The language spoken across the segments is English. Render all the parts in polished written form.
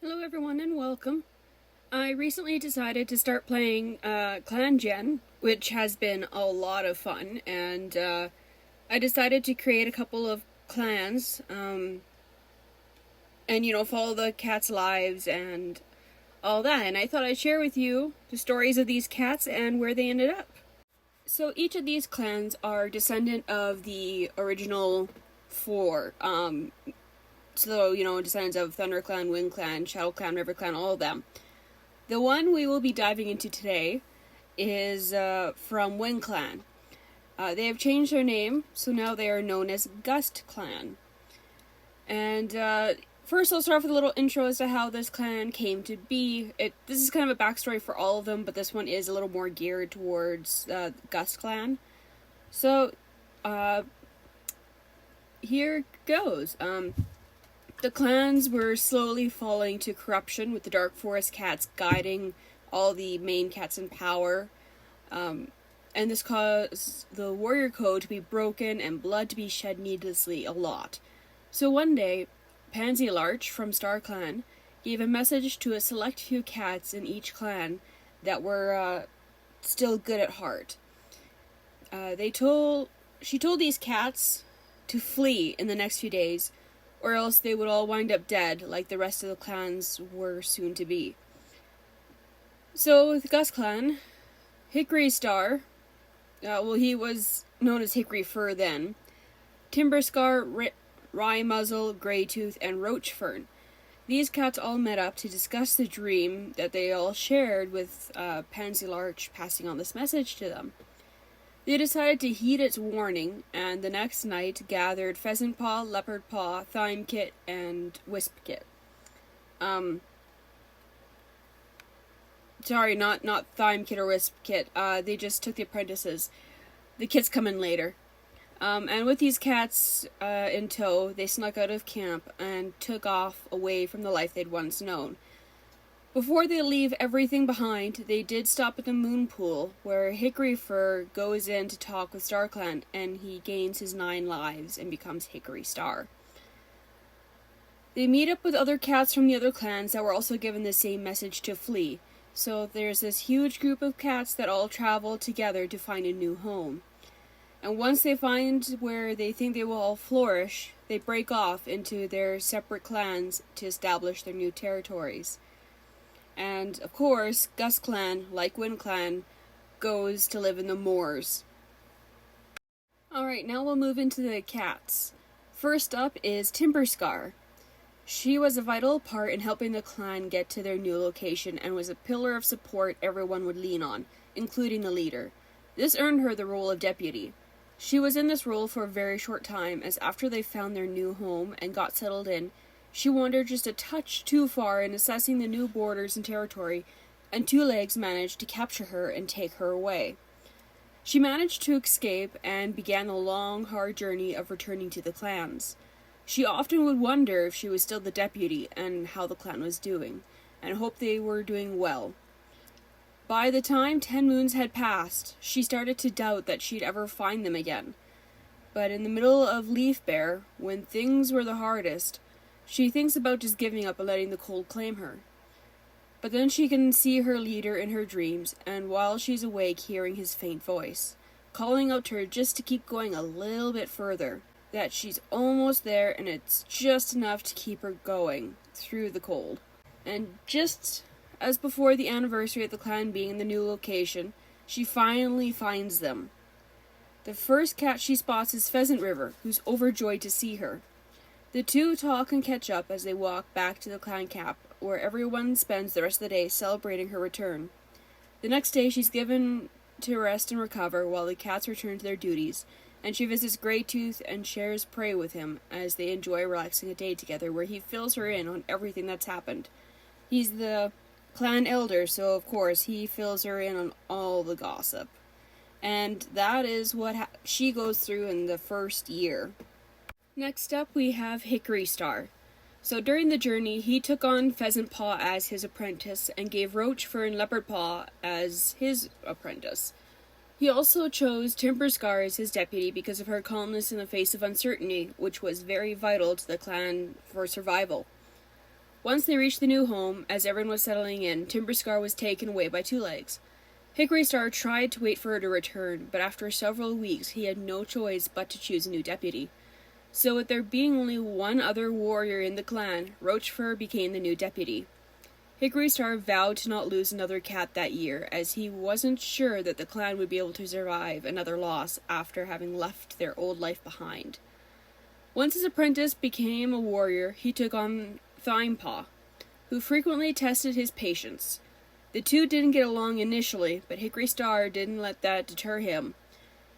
Hello everyone and welcome. I recently decided to start playing Clangen, which has been a lot of fun, and I decided to create a couple of clans, and follow the cats' lives and all that, and I thought I'd share with you the stories of these cats and where they ended up. So each of these clans are descendant of the original four, descendants of Thunderclan, Windclan, Shadowclan, Riverclan, all of them. The one we will be diving into today is from Windclan. They have changed their name, so now they are known as Gustclan. And first I'll start off with a little intro as to how this clan came to be. This is kind of a backstory for all of them, but this one is a little more geared towards Gustclan. So, here goes. The clans were slowly falling to corruption, with the Dark Forest cats guiding all the main cats in power. And this caused the warrior code to be broken and blood to be shed needlessly a lot. So one day, Pansy Larch from Star Clan gave a message to a select few cats in each clan that were still good at heart. She told these cats to flee in the next few days, or else they would all wind up dead, like the rest of the clans were soon to be. So with Gustclan, Hickory Star, he was known as Hickory Fur then, Timberscar, Rye Muzzle, Greytooth, and Roachfern. These cats all met up to discuss the dream that they all shared, with Pansy Larch passing on this message to them. They decided to heed its warning, and the next night gathered Pheasant Paw, Leopard Paw, Thyme Kit, and Wisp Kit. Sorry, not Thyme Kit or Wisp Kit. They just took the apprentices. The kits come in later. And with these cats in tow, they snuck out of camp and took off away from the life they'd once known. Before they leave everything behind, they did stop at the moon pool, where Hickory Fur goes in to talk with StarClan, and he gains his 9 lives and becomes Hickory Star. They meet up with other cats from the other clans that were also given the same message to flee, so there's this huge group of cats that all travel together to find a new home. And once they find where they think they will all flourish, they break off into their separate clans to establish their new territories. And, of course, Gustclan, like Windclan, goes to live in the moors. Alright, now we'll move into the cats. First up is Timberscar. She was a vital part in helping the clan get to their new location and was a pillar of support everyone would lean on, including the leader. This earned her the role of deputy. She was in this role for a very short time, as after they found their new home and got settled in, she wandered just a touch too far in assessing the new borders and territory, and Two Legs managed to capture her and take her away. She managed to escape and began the long, hard journey of returning to the clans. She often would wonder if she was still the deputy and how the clan was doing, and hoped they were doing well. By the time 10 moons had passed, she started to doubt that she'd ever find them again. But in the middle of Leaf Bear, when things were the hardest, she thinks about just giving up and letting the cold claim her. But then she can see her leader in her dreams, and while she's awake hearing his faint voice, calling out to her just to keep going a little bit further, that she's almost there and it's just enough to keep her going through the cold. And just as before the anniversary of the clan being in the new location, she finally finds them. The first cat she spots is Pheasant River, who's overjoyed to see her. The two talk and catch up as they walk back to the clan camp, where everyone spends the rest of the day celebrating her return. The next day she's given to rest and recover while the cats return to their duties, and she visits Greytooth and shares prey with him as they enjoy relaxing a day together, where he fills her in on everything that's happened. He's the clan elder, so of course he fills her in on all the gossip. And that is what she goes through in the first year. Next up, we have Hickory Star. So during the journey, he took on Pheasant Paw as his apprentice and gave Roachfern and Leopard Paw as his apprentice. He also chose Timberscar as his deputy because of her calmness in the face of uncertainty, which was very vital to the clan for survival. Once they reached the new home, as everyone was settling in, Timberscar was taken away by Two Legs. Hickory Star tried to wait for her to return, but after several weeks he had no choice but to choose a new deputy. So with there being only one other warrior in the clan, Rochefort became the new deputy. Hickory Star vowed to not lose another cat that year, as he wasn't sure that the clan would be able to survive another loss after having left their old life behind. Once his apprentice became a warrior, he took on Thimepaw, who frequently tested his patience. The two didn't get along initially, but Hickory Star didn't let that deter him.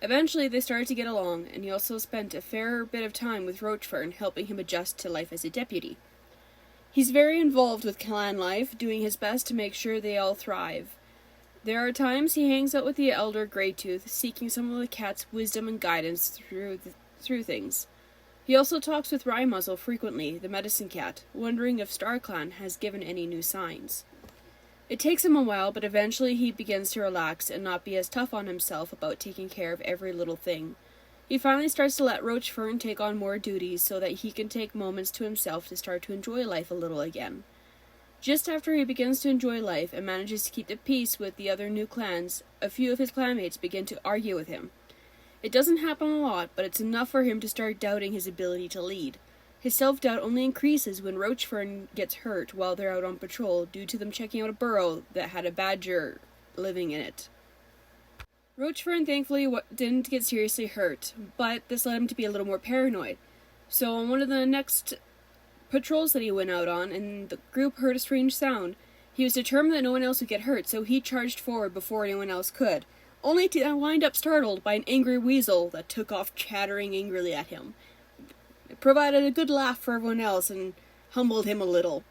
Eventually they started to get along, and he also spent a fair bit of time with Rochefort, helping him adjust to life as a deputy. He's very involved with clan life, doing his best to make sure they all thrive. There are times he hangs out with the elder Greytooth, seeking some of the cat's wisdom and guidance through things. He also talks with Wrymuzzle frequently, the medicine cat, wondering if StarClan has given any new signs. It takes him a while, but eventually he begins to relax and not be as tough on himself about taking care of every little thing. He finally starts to let Rochefort take on more duties so that he can take moments to himself to start to enjoy life a little again. Just after he begins to enjoy life and manages to keep the peace with the other new clans, a few of his clanmates begin to argue with him. It doesn't happen a lot, but it's enough for him to start doubting his ability to lead. His self-doubt only increases when Rochefort gets hurt while they're out on patrol due to them checking out a burrow that had a badger living in it. Rochefort thankfully didn't get seriously hurt, but this led him to be a little more paranoid. So on one of the next patrols that he went out on, and the group heard a strange sound, he was determined that no one else would get hurt, so he charged forward before anyone else could, only to wind up startled by an angry weasel that took off chattering angrily at him. It provided a good laugh for everyone else and humbled him a little.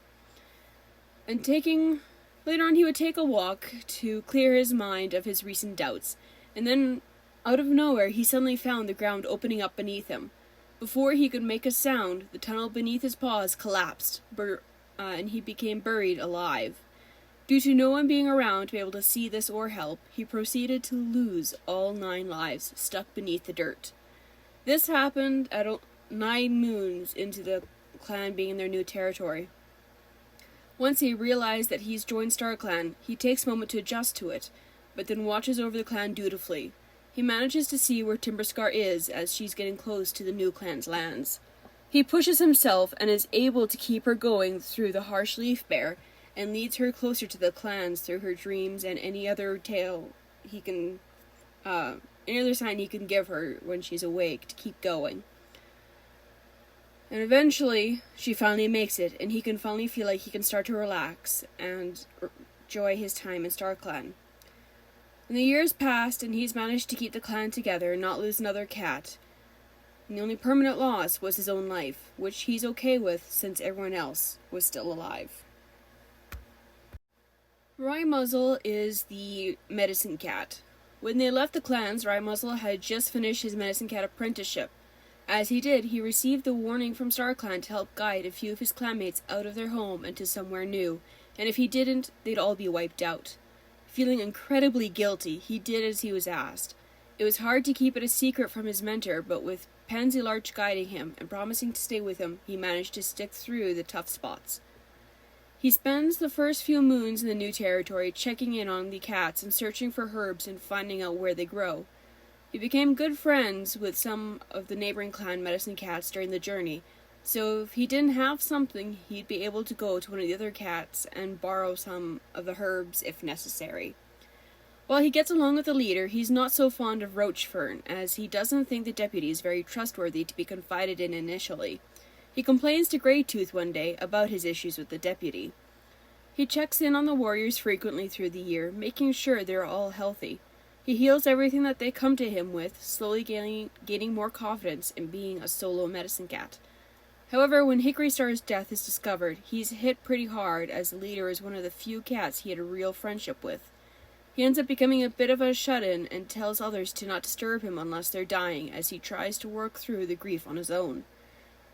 Later on he would take a walk to clear his mind of his recent doubts, and then, out of nowhere, he suddenly found the ground opening up beneath him. Before he could make a sound, the tunnel beneath his paws collapsed, and he became buried alive. Due to no one being around to be able to see this or help, he proceeded to lose all 9 lives stuck beneath the dirt. This happened at 9 moons into the clan being in their new territory. Once he realized that he's joined StarClan, he takes a moment to adjust to it, but then watches over the clan dutifully. He manages to see where Timberscar is as she's getting close to the new clan's lands. He pushes himself and is able to keep her going through the harsh leaf bear, and leads her closer to the clans through her dreams and any other any other sign he can give her when she's awake to keep going. And eventually, she finally makes it, and he can finally feel like he can start to relax and enjoy his time in StarClan. And the years passed, and he's managed to keep the clan together and not lose another cat. And the only permanent loss was his own life, which he's okay with since everyone else was still alive. Wrymuzzle is the medicine cat. When they left the clans, Wrymuzzle had just finished his medicine cat apprenticeship. As he did, he received the warning from StarClan to help guide a few of his clanmates out of their home and to somewhere new, and if he didn't, they'd all be wiped out. Feeling incredibly guilty, he did as he was asked. It was hard to keep it a secret from his mentor, but with Pansy Larch guiding him and promising to stay with him, he managed to stick through the tough spots. He spends the first few moons in the new territory checking in on the cats and searching for herbs and finding out where they grow. He became good friends with some of the neighboring clan medicine cats during the journey, so if he didn't have something, he'd be able to go to one of the other cats and borrow some of the herbs if necessary. While he gets along with the leader, he's not so fond of Rochefort, as he doesn't think the deputy is very trustworthy to be confided in initially. He complains to Greytooth one day about his issues with the deputy. He checks in on the warriors frequently through the year, making sure they're all healthy. He heals everything that they come to him with, slowly gaining more confidence in being a solo medicine cat. However, when Hickory Star's death is discovered, he's hit pretty hard, as the leader is one of the few cats he had a real friendship with. He ends up becoming a bit of a shut-in and tells others to not disturb him unless they're dying, as he tries to work through the grief on his own.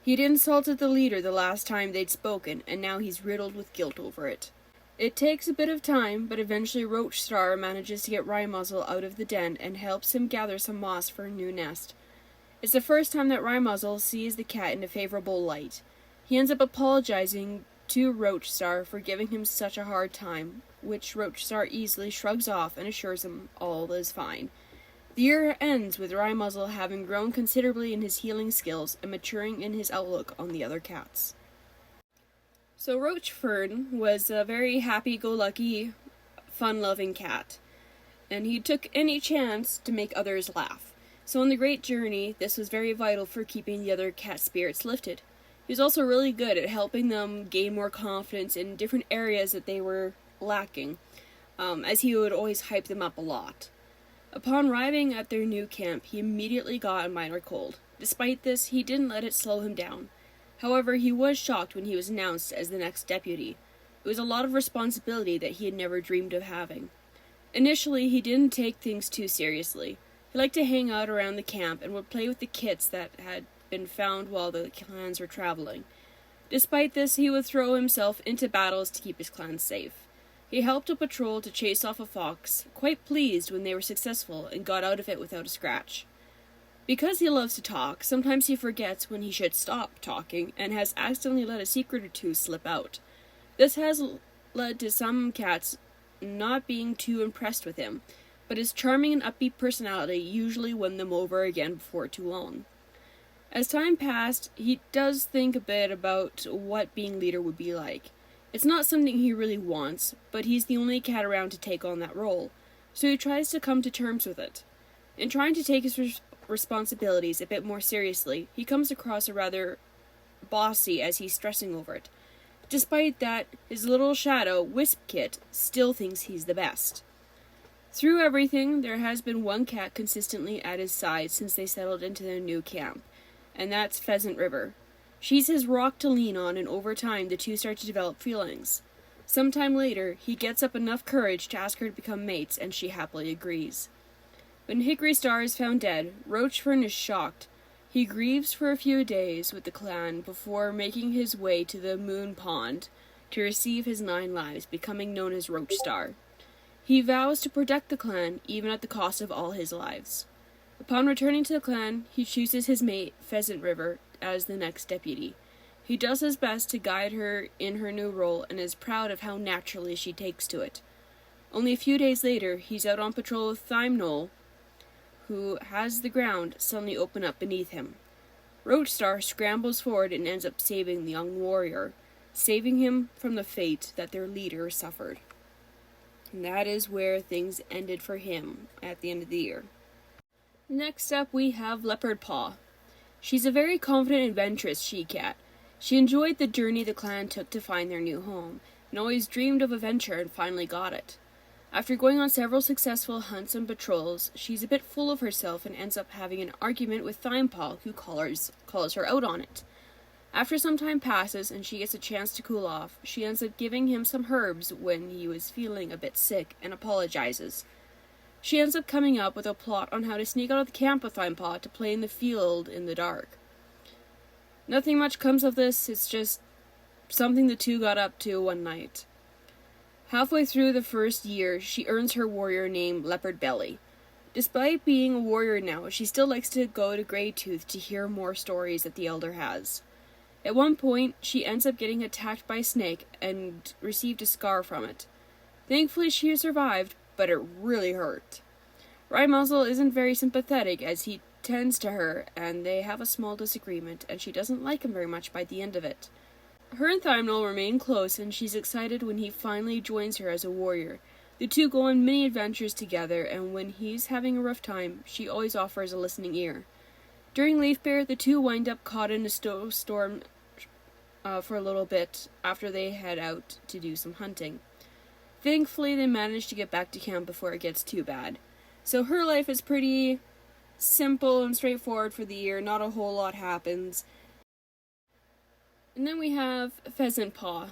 He'd insulted the leader the last time they'd spoken, and now he's riddled with guilt over it. It takes a bit of time, but eventually Rochestar manages to get Wrymuzzle out of the den and helps him gather some moss for a new nest. It's the first time that Wrymuzzle sees the cat in a favorable light. He ends up apologizing to Roachstar for giving him such a hard time, which Roachstar easily shrugs off and assures him all is fine. The year ends with Rymuzzle having grown considerably in his healing skills and maturing in his outlook on the other cats. So Roachfern was a very happy-go-lucky, fun-loving cat, and he took any chance to make others laugh. So on the great journey, this was very vital for keeping the other cat spirits lifted. He was also really good at helping them gain more confidence in different areas that they were lacking, as he would always hype them up a lot. Upon arriving at their new camp, he immediately got a minor cold. Despite this, he didn't let it slow him down. However, he was shocked when he was announced as the next deputy. It was a lot of responsibility that he had never dreamed of having. Initially, he didn't take things too seriously. He liked to hang out around the camp and would play with the kits that had been found while the clans were traveling. Despite this, he would throw himself into battles to keep his clan safe. He helped a patrol to chase off a fox, quite pleased when they were successful and got out of it without a scratch. Because he loves to talk, sometimes he forgets when he should stop talking and has accidentally let a secret or two slip out. This has led to some cats not being too impressed with him, but his charming and upbeat personality usually won them over again before too long. As time passed, he does think a bit about what being leader would be like. It's not something he really wants, but he's the only cat around to take on that role, so he tries to come to terms with it. In trying to take his responsibilities a bit more seriously, he comes across a rather bossy as he's stressing over it. Despite that, his little shadow, Wisp-Kit, still thinks he's the best. Through everything, there has been one cat consistently at his side since they settled into their new camp, and that's Pheasant River. She's his rock to lean on, and over time the two start to develop feelings. Sometime later, he gets up enough courage to ask her to become mates, and she happily agrees. When Hickory Star is found dead, Roachfern is shocked. He grieves for a few days with the clan before making his way to the Moon Pond to receive his 9 lives, becoming known as Roachstar. He vows to protect the clan, even at the cost of all his lives. Upon returning to the clan, he chooses his mate, Pheasant River, as the next deputy. He does his best to guide her in her new role and is proud of how naturally she takes to it. Only a few days later, he's out on patrol with Thymnol, who has the ground suddenly open up beneath him. Roachstar scrambles forward and ends up saving the young warrior, saving him from the fate that their leader suffered. And that is where things ended for him at the end of the year. Next up, we have Leopard Paw. She's a very confident and adventurous she-cat. She enjoyed the journey the clan took to find their new home, and always dreamed of adventure and finally got it. After going on several successful hunts and patrols, she's a bit full of herself and ends up having an argument with Thimepaw, who calls her out on it. After some time passes and she gets a chance to cool off, she ends up giving him some herbs when he was feeling a bit sick and apologizes. She ends up coming up with a plot on how to sneak out of the camp with Thimepaw to play in the field in the dark. Nothing much comes of this, it's just something the two got up to one night. Halfway through the first year, she earns her warrior name Leopard Belly. Despite being a warrior now, she still likes to go to Greytooth to hear more stories that the Elder has. At one point, she ends up getting attacked by a snake and received a scar from it. Thankfully, she survived, but it really hurt. Rymuzzle isn't very sympathetic as he tends to her, and they have a small disagreement, and she doesn't like him very much by the end of it. Her and Thymnol remain close, and she's excited when he finally joins her as a warrior. The two go on many adventures together, and when he's having a rough time, she always offers a listening ear. During Leaf Bear, the two wind up caught in a storm for a little bit after they head out to do some hunting. Thankfully, they manage to get back to camp before it gets too bad. So her life is pretty simple and straightforward for the year, not a whole lot happens. And then we have Pheasant Paw.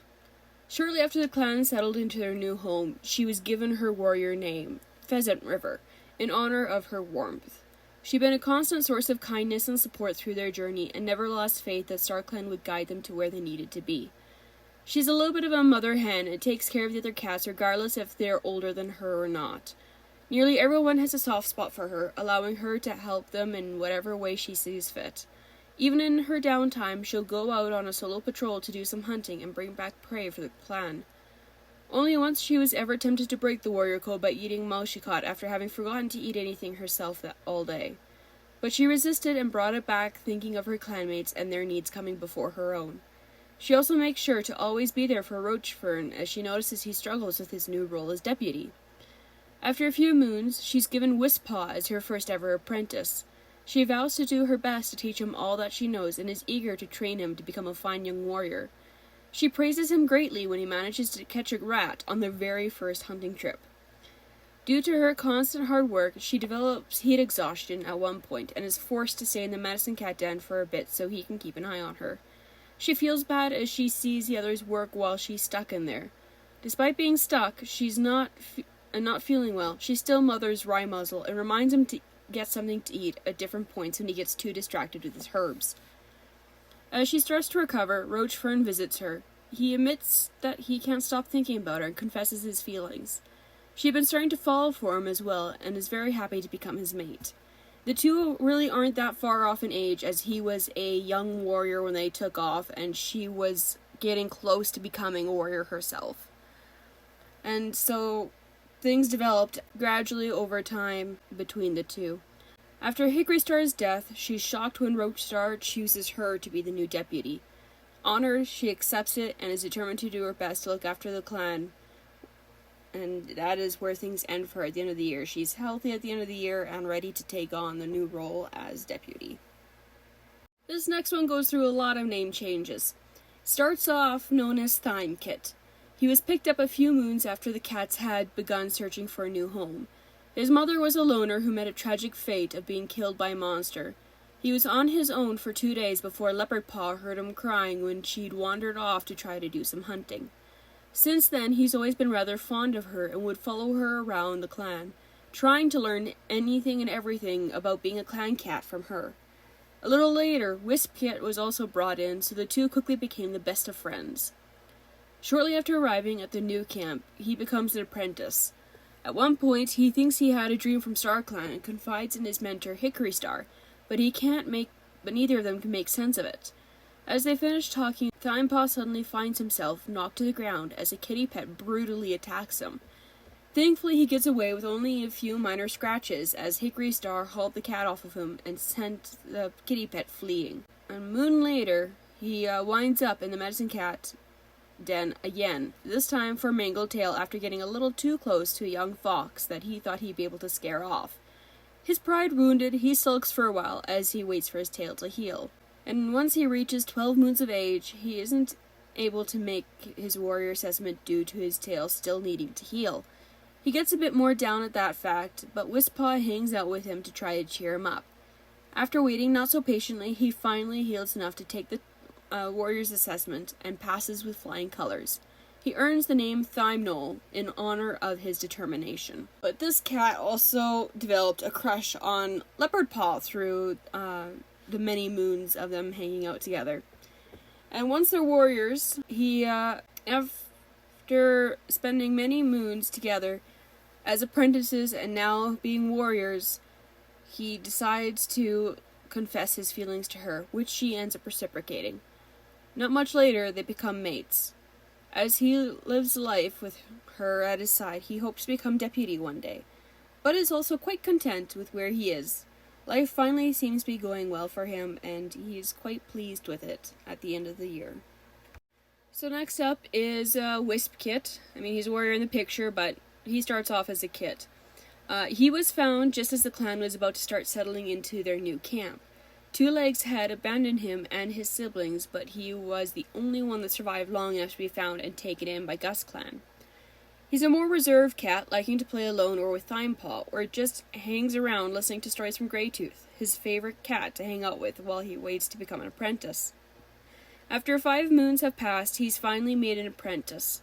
Shortly after the clan settled into their new home, she was given her warrior name, Pheasant River, in honor of her warmth. She'd been a constant source of kindness and support through their journey, and never lost faith that StarClan would guide them to where they needed to be. She's a little bit of a mother hen and takes care of the other cats regardless if they're older than her or not. Nearly everyone has a soft spot for her, allowing her to help them in whatever way she sees fit. Even in her downtime, she'll go out on a solo patrol to do some hunting and bring back prey for the clan. Only once she was ever tempted to break the warrior code by eating mouse she caught after having forgotten to eat anything herself all day. But she resisted and brought it back, thinking of her clanmates and their needs coming before her own. She also makes sure to always be there for Roachfern as she notices he struggles with his new role as deputy. After a few moons, she's given Wispaw as her first ever apprentice. She vows to do her best to teach him all that she knows and is eager to train him to become a fine young warrior. She praises him greatly when he manages to catch a rat on their very first hunting trip. Due to her constant hard work, she develops heat exhaustion at one point and is forced to stay in the medicine cat den for a bit so he can keep an eye on her. She feels bad as she sees the others work while she's stuck in there. Despite being stuck, she's not feeling well. She still mothers Rymuzzle and reminds him to get something to eat at different points when he gets too distracted with his herbs. As she starts to recover, Roachfern visits her. He admits that he can't stop thinking about her and confesses his feelings. She had been starting to fall for him as well and is very happy to become his mate. The two really aren't that far off in age, as he was a young warrior when they took off and she was getting close to becoming a warrior herself. And so things developed gradually over time between the two. After Hickory Star's death, she's shocked when Roachstar chooses her to be the new deputy. Honored, she accepts it and is determined to do her best to look after the clan. And that is where things end for her at the end of the year. She's healthy at the end of the year and ready to take on the new role as deputy. This next one goes through a lot of name changes. Starts off known as Thymekit. He was picked up a few moons after the cats had begun searching for a new home. His mother was a loner who met a tragic fate of being killed by a monster. He was on his own for 2 days before Leopardpaw heard him crying when she'd wandered off to try to do some hunting. Since then, he's always been rather fond of her and would follow her around the clan, trying to learn anything and everything about being a clan cat from her. A little later, Wispkit was also brought in, so the two quickly became the best of friends. Shortly after arriving at the new camp, he becomes an apprentice. At one point, he thinks he had a dream from StarClan and confides in his mentor Hickory Star, but neither of them can make sense of it. As they finish talking, Thymepaw suddenly finds himself knocked to the ground as a kitty pet brutally attacks him. Thankfully, he gets away with only a few minor scratches as Hickory Star hauled the cat off of him and sent the kitty pet fleeing. A moon later, he winds up in the medicine cat den again, this time for Mangled Tail after getting a little too close to a young fox that he thought he'd be able to scare off. His pride wounded, he sulks for a while as he waits for his tail to heal. And once he reaches 12 moons of age, he isn't able to make his warrior assessment due to his tail still needing to heal. He gets a bit more down at that fact, but Wispaw hangs out with him to try to cheer him up. After waiting not so patiently, he finally heals enough to take the warrior's assessment and passes with flying colors. He earns the name Thymnol in honor of his determination. But this cat also developed a crush on Leopardpaw through the many moons of them hanging out together. And once they're warriors, he, after spending many moons together as apprentices and now being warriors, he decides to confess his feelings to her, which she ends up reciprocating. Not much later, they become mates. As he lives life with her at his side, he hopes to become deputy one day, but is also quite content with where he is. Life finally seems to be going well for him, and he is quite pleased with it at the end of the year. So next up is Wispkit. I mean, he's a warrior in the picture, but he starts off as a kit. He was found just as the clan was about to start settling into their new camp. Two Legs had abandoned him and his siblings, but he was the only one that survived long enough to be found and taken in by Gustclan. He's a more reserved cat, liking to play alone or with Thymepaw, or just hangs around listening to stories from Greytooth, his favorite cat to hang out with while he waits to become an apprentice. After 5 moons have passed, he's finally made an apprentice.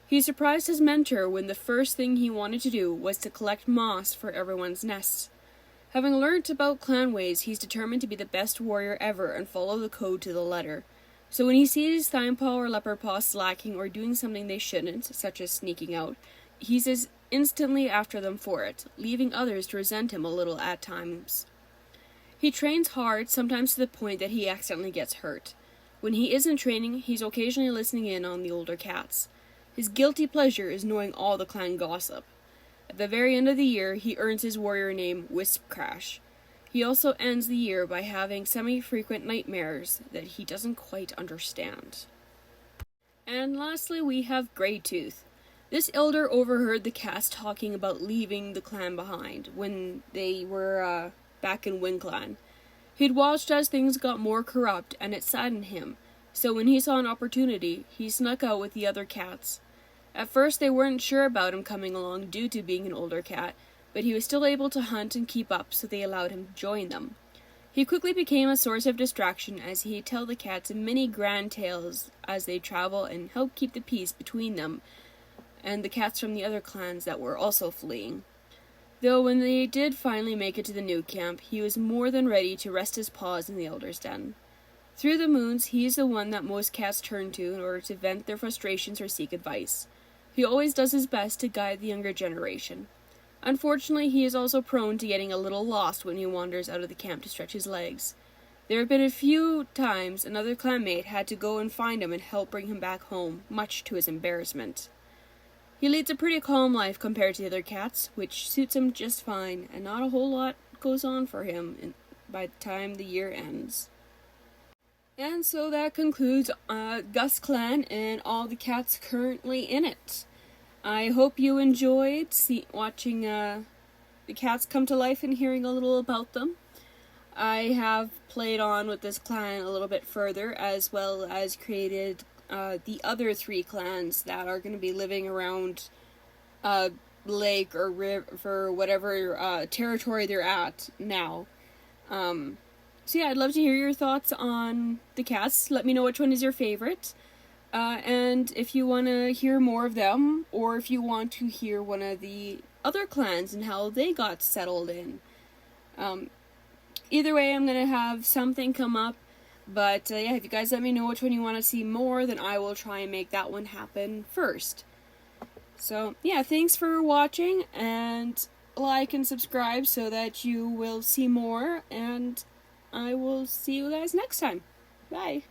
He surprised his mentor when the first thing he wanted to do was to collect moss for everyone's nests. Having learnt about clan ways, he's determined to be the best warrior ever and follow the code to the letter. So when he sees Thymepaw or Leopardpaw slacking or doing something they shouldn't, such as sneaking out, he's instantly after them for it, leaving others to resent him a little at times. He trains hard, sometimes to the point that he accidentally gets hurt. When he isn't training, he's occasionally listening in on the older cats. His guilty pleasure is knowing all the clan gossip. At the very end of the year, he earns his warrior name, Gustclan. He also ends the year by having semi-frequent nightmares that he doesn't quite understand. And lastly, we have Greytooth. This elder overheard the cats talking about leaving the clan behind when they were back in Windclan. He'd watched as things got more corrupt, and it saddened him, so when he saw an opportunity, he snuck out with the other cats. At first they weren't sure about him coming along due to being an older cat, but he was still able to hunt and keep up, so they allowed him to join them. He quickly became a source of distraction as he'd tell the cats many grand tales as they travel and help keep the peace between them and the cats from the other clans that were also fleeing. Though when they did finally make it to the new camp, he was more than ready to rest his paws in the elder's den. Through the moons, he's the one that most cats turn to in order to vent their frustrations or seek advice. He always does his best to guide the younger generation. Unfortunately, he is also prone to getting a little lost when he wanders out of the camp to stretch his legs. There have been a few times another clanmate had to go and find him and help bring him back home, much to his embarrassment. He leads a pretty calm life compared to the other cats, which suits him just fine, and not a whole lot goes on for him by the time the year ends. And so that concludes Gustclan and all the cats currently in it. I hope you enjoyed watching the cats come to life and hearing a little about them. I have played on with this clan a little bit further, as well as created the other 3 clans that are going to be living around lake or river, whatever territory they're at now. So yeah, I'd love to hear your thoughts on the cats. Let me know which one is your favorite. And if you want to hear more of them, or if you want to hear one of the other clans and how they got settled in. Either way, I'm going to have something come up. But yeah, if you guys let me know which one you want to see more, then I will try and make that one happen first. So yeah, thanks for watching, and like and subscribe so that you will see more, and I will see you guys next time. Bye!